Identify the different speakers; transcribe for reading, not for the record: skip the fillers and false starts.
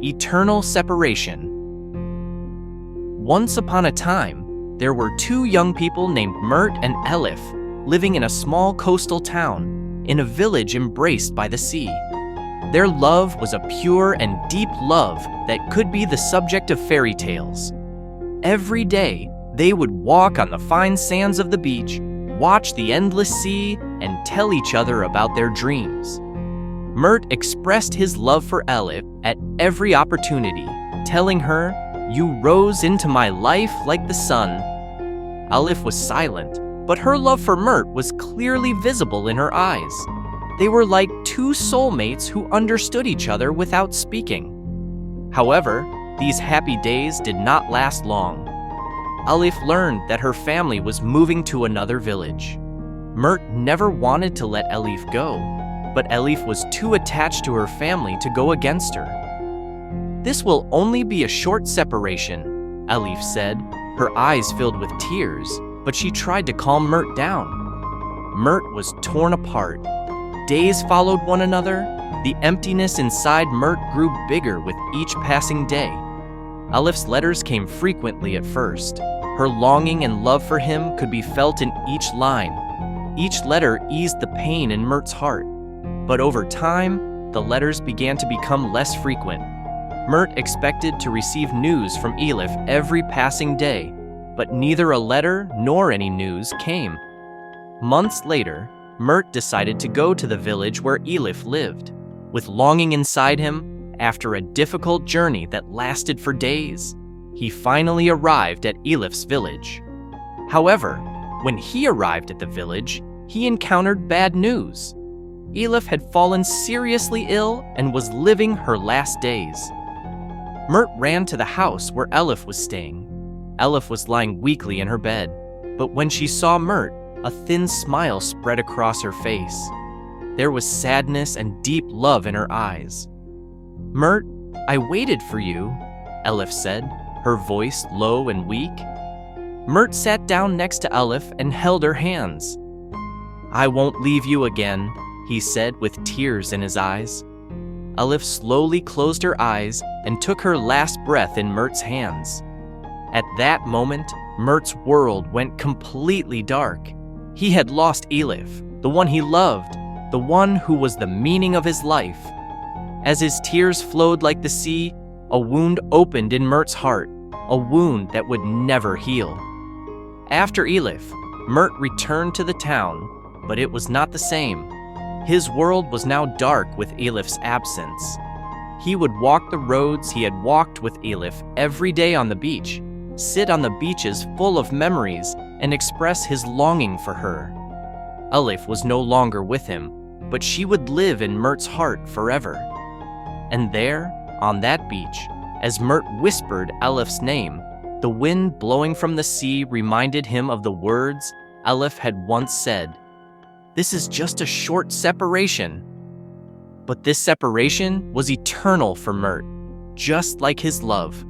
Speaker 1: Eternal separation. Once upon a time, there were two young people named Mert and Elif living in a small coastal town in a village embraced by the sea. Their love was a pure and deep love that could be the subject of fairy tales. Every day, they would walk on the fine sands of the beach, watch the endless sea, and tell each other about their dreams. Mert expressed his love for Elif at every opportunity, telling her, "You rose into my life like the sun." Elif was silent, but her love for Mert was clearly visible in her eyes. They were like two soulmates who understood each other without speaking. However, these happy days did not last long. Elif learned that her family was moving to another village. Mert never wanted to let Elif go, but Elif was too attached to her family to go against her. "This will only be a short separation," Elif said, her eyes filled with tears, but she tried to calm Mert down. Mert was torn apart. Days followed one another. The emptiness inside Mert grew bigger with each passing day. Elif's letters came frequently at first. Her longing and love for him could be felt in each line. Each letter eased the pain in Mert's heart. But over time, the letters began to become less frequent. Mert expected to receive news from Elif every passing day, but neither a letter nor any news came. Months later, Mert decided to go to the village where Elif lived. With longing inside him, after a difficult journey that lasted for days, he finally arrived at Elif's village. However, when he arrived at the village, he encountered bad news. Elif had fallen seriously ill and was living her last days. Mert ran to the house where Elif was staying. Elif was lying weakly in her bed, but when she saw Mert, a thin smile spread across her face. There was sadness and deep love in her eyes. "Mert, I waited for you," Elif said, her voice low and weak. Mert sat down next to Elif and held her hands. "I won't leave you again," he said with tears in his eyes. Elif slowly closed her eyes and took her last breath in Mert's hands. At that moment, Mert's world went completely dark. He had lost Elif, the one he loved, the one who was the meaning of his life. As his tears flowed like the sea, a wound opened in Mert's heart, a wound that would never heal. After Elif, Mert returned to the town, but it was not the same. His world was now dark with Elif's absence. He would walk the roads he had walked with Elif every day on the beach, sit on the beaches full of memories, and express his longing for her. Elif was no longer with him, but she would live in Mert's heart forever. And there, on that beach, as Mert whispered Elif's name, the wind blowing from the sea reminded him of the words Elif had once said. "This is just a short separation." But this separation was eternal for Mert, just like his love.